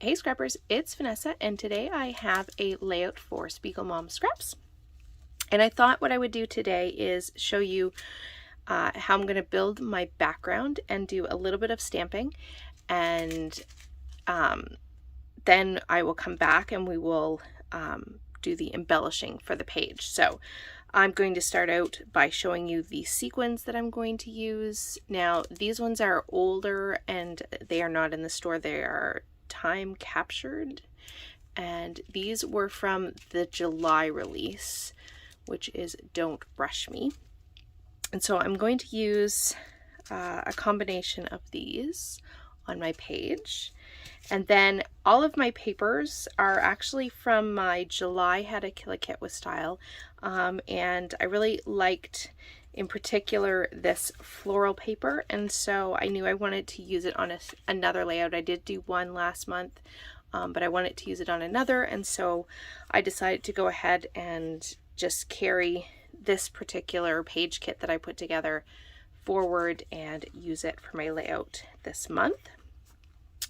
Hey Scrappers, it's Vanessa, and today I have a layout for SPIEGELMOM Scraps. And I thought what I would do today is show you how I'm going to build my background and do a little bit of stamping, and then I will come back and we will do the embellishing for the page. So I'm going to start out by showing you the sequins that I'm going to use. Now these ones are older and they are not in the store. They are time captured, and these were from the July release, which is Don't Rush Me. And so I'm going to use a combination of these on my page. And then all of my papers are actually from my July How to Kill a Kit with Style, and I really liked in particular this floral paper, and so I knew I wanted to use it on another layout. I did do one last month, but I wanted to use it on another, and so I decided to go ahead and just carry this particular page kit that I put together forward and use it for my layout this month.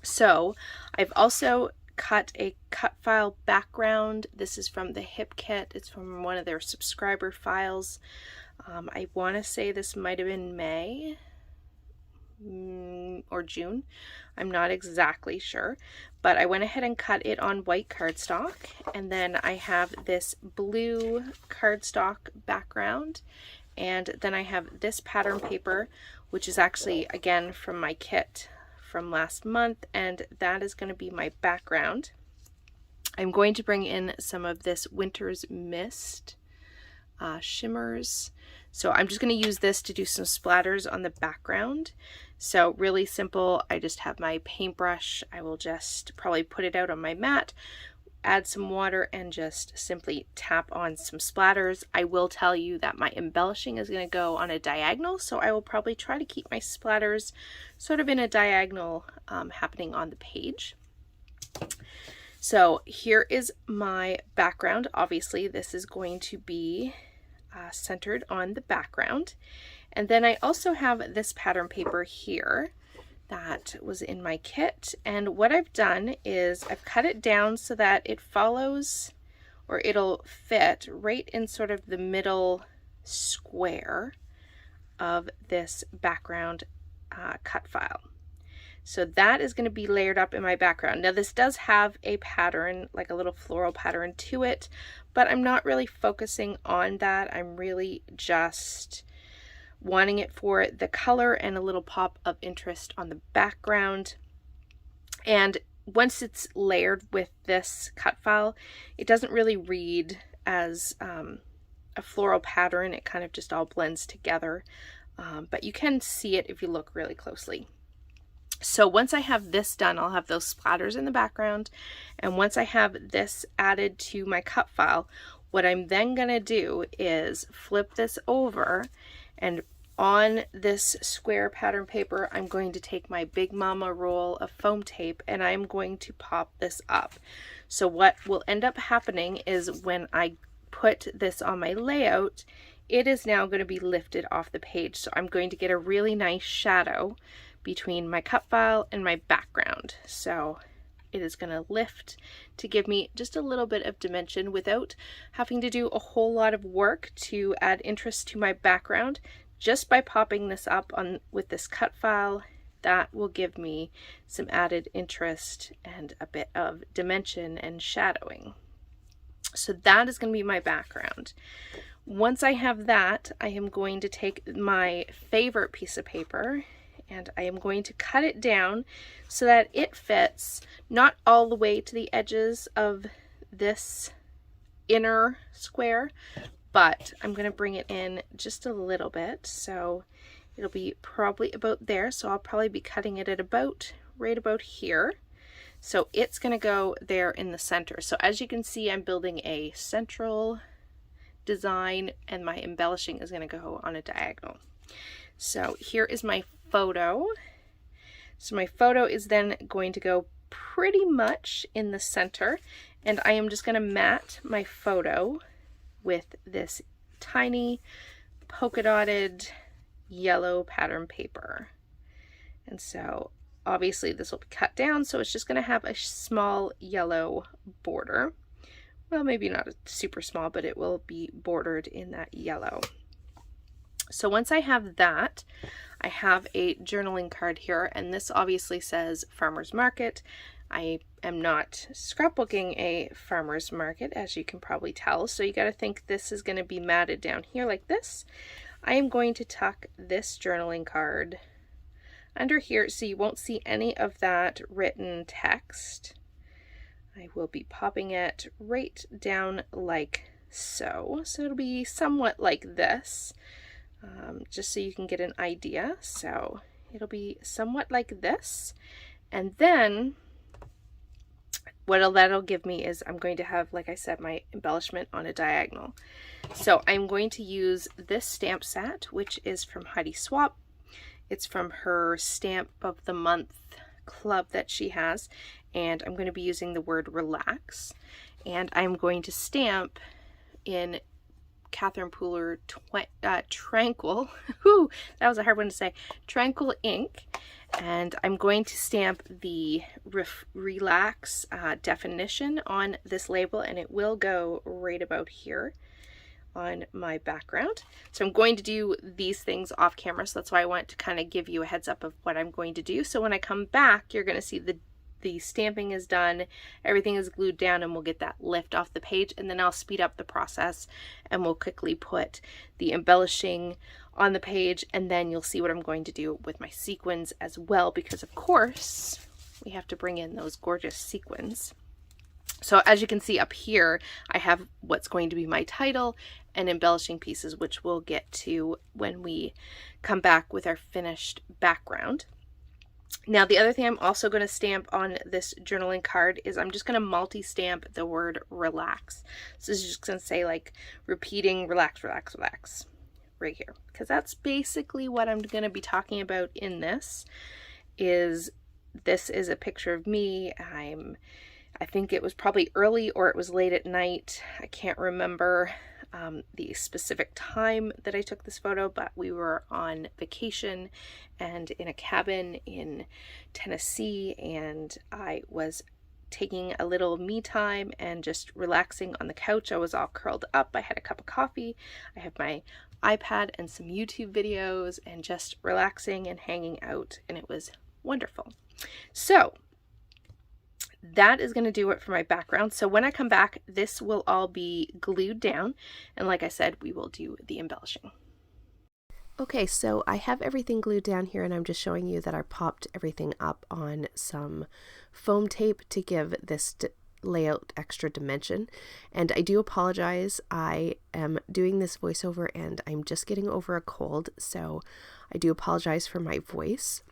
So I've also cut a cut file background. This is from the Hip Kit. It's from one of their subscriber files. I want to say this might have been May or June. I'm not exactly sure, but I went ahead and cut it on white cardstock, and then I have this blue cardstock background, and then I have this pattern paper, which is actually again from my kit from last month, and that is going to be my background. I'm going to bring in some of this Winter's Mist shimmers. So I'm just going to use this to do some splatters on the background. So really simple. I just have my paintbrush. I will just probably put it out on my mat, add some water, and just simply tap on some splatters. I will tell you that my embellishing is going to go on a diagonal, so I will probably try to keep my splatters sort of in a diagonal happening on the page. So here is my background. Obviously this is going to be centered on the background. And then I also have this pattern paper here that was in my kit, and what I've done is I've cut it down so that it follows, or it'll fit right in sort of the middle square of this background cut file. So that is going to be layered up in my background. Now this does have a pattern, like a little floral pattern to it, but I'm not really focusing on that. I'm really just wanting it for the color and a little pop of interest on the background. And once it's layered with this cut file, it doesn't really read as a floral pattern. It kind of just all blends together, but you can see it if you look really closely. So once I have this done, I'll have those splatters in the background, and once I have this added to my cut file, what I'm then going to do is flip this over, and on this square pattern paper I'm going to take my Big Mama roll of foam tape and I'm going to pop this up. So what will end up happening is when I put this on my layout, it is now going to be lifted off the page. So I'm going to get a really nice shadow between my cut file and my background. So it is going to lift to give me just a little bit of dimension without having to do a whole lot of work to add interest to my background. Just by popping this up on with this cut file, that will give me some added interest and a bit of dimension and shadowing. So that is going to be my background. Once I have that, I am going to take my favorite piece of paper and I am going to cut it down so that it fits not all the way to the edges of this inner square, but I'm going to bring it in just a little bit, so it'll be probably about there. So I'll probably be cutting it at about right about here. So it's going to go there in the center. So as you can see, I'm building a central design and my embellishing is going to go on a diagonal. So here is my photo. So my photo is then going to go pretty much in the center, and I am just going to mat my photo with this tiny polka dotted yellow pattern paper. And so obviously this will be cut down, so it's just going to have a small yellow border. Well, maybe not super small, but it will be bordered in that yellow. So once I have that, I have a journaling card here, and this obviously says Farmer's Market. I am not scrapbooking a farmer's market, as you can probably tell, so you got to think this is going to be matted down here like this. I am going to tuck this journaling card under here so you won't see any of that written text. I will be popping it right down like so. So it'll be somewhat like this, just so you can get an idea. So it'll be somewhat like this. And then what that'll give me is I'm going to have, like I said, my embellishment on a diagonal. So I'm going to use this stamp set, which is from Heidi Swap. It's from her Stamp of the Month club that she has, and I'm going to be using the word relax, and I'm going to stamp in Catherine Pooler Tranquil, whew, that was a hard one to say, Tranquil ink, and I'm going to stamp the relax definition on this label, and it will go right about here on my background. So I'm going to do these things off camera, so that's why I want to kind of give you a heads up of what I'm going to do. So when I come back, you're going to see the stamping is done, everything is glued down, and we'll get that lift off the page, and then I'll speed up the process and we'll quickly put the embellishing on the page, and then you'll see what I'm going to do with my sequins as well, because of course we have to bring in those gorgeous sequins. So as you can see up here, I have what's going to be my title and embellishing pieces, which we'll get to when we come back with our finished background. Now, the other thing I'm also going to stamp on this journaling card is I'm just going to multi-stamp the word relax. So this is just going to say, like, repeating relax, relax, relax right here, because that's basically what I'm going to be talking about in this. This is a picture of me. I think it was probably early or it was late at night. I can't remember the specific time that I took this photo, but we were on vacation and in a cabin in Tennessee, and I was taking a little me time and just relaxing on the couch. I was all curled up. I had a cup of coffee. I have my iPad and some YouTube videos and just relaxing and hanging out, and it was wonderful. So that is going to do it for my background. So when I come back, this will all be glued down, and like I said, we will do the embellishing. Okay, so I have everything glued down here, and I'm just showing you that I popped everything up on some foam tape to give this layout extra dimension. And I do apologize, I am doing this voiceover and I'm just getting over a cold, so I do apologize for my voice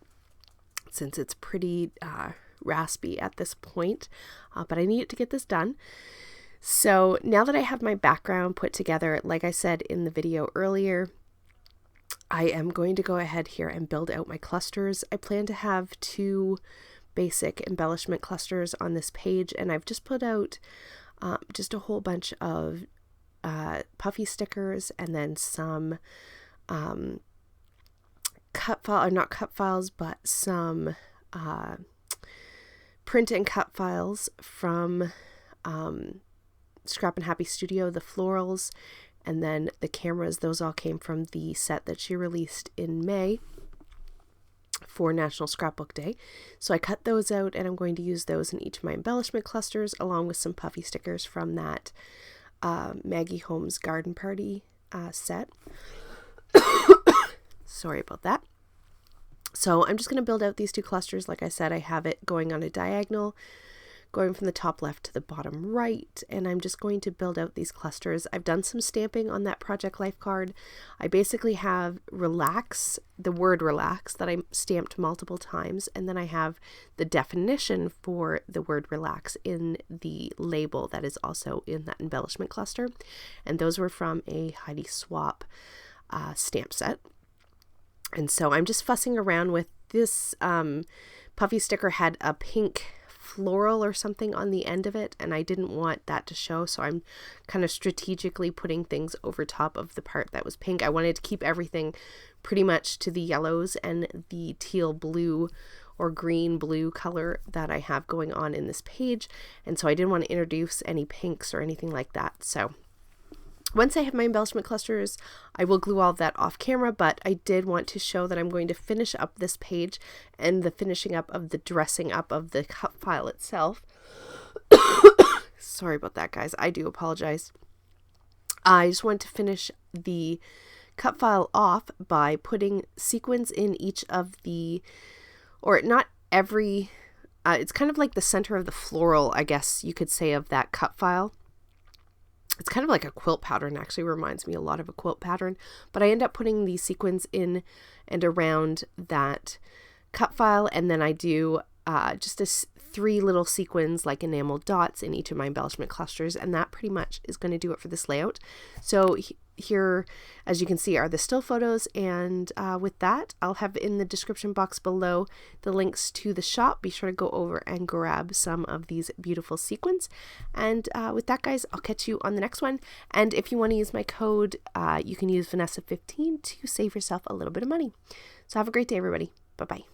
since it's pretty raspy at this point, but I needed to get this done. So now that I have my background put together, like I said in the video earlier, I am going to go ahead here and build out my clusters. I plan to have 2 basic embellishment clusters on this page, and I've just put out just a whole bunch of puffy stickers, and then some not cut files, but some print and cut files from Scrap and Happy Studio, the florals, and then the cameras. Those all came from the set that she released in May for National Scrapbook Day. So I cut those out, and I'm going to use those in each of my embellishment clusters, along with some puffy stickers from that Maggie Holmes Garden Party set. Sorry about that. So I'm just going to build out these 2 clusters. Like I said, I have it going on a diagonal, going from the top left to the bottom right, and I'm just going to build out these clusters. I've done some stamping on that Project Life card. I basically have relax, the word relax, that I stamped multiple times, and then I have the definition for the word relax in the label that is also in that embellishment cluster, and those were from a Heidi Swap stamp set. And so I'm just fussing around with this. Puffy sticker had a pink floral or something on the end of it, and I didn't want that to show, so I'm kind of strategically putting things over top of the part that was pink. I wanted to keep everything pretty much to the yellows and the teal blue or green blue color that I have going on in this page, and so I didn't want to introduce any pinks or anything like that. So once I have my embellishment clusters, I will glue all of that off camera, but I did want to show that I'm going to finish up this page and the finishing up of the dressing up of the cut file itself. Sorry about that, guys. I do apologize. I just want to finish the cut file off by putting sequins in each of the, or not every, it's kind of like the center of the floral, I guess you could say, of that cut file. It's kind of like a quilt pattern, actually reminds me a lot of a quilt pattern, but I end up putting these sequins in and around that cut file, and then I do just 3 little sequins like enamel dots in each of my embellishment clusters, and that pretty much is going to do it for this layout. So here, as you can see, are the still photos, and with that, I'll have in the description box below the links to the shop. Be sure to go over and grab some of these beautiful sequins. And with that, guys, I'll catch you on the next one. And if you want to use my code, you can use Vanessa15 to save yourself a little bit of money. So have a great day, everybody. Bye-bye.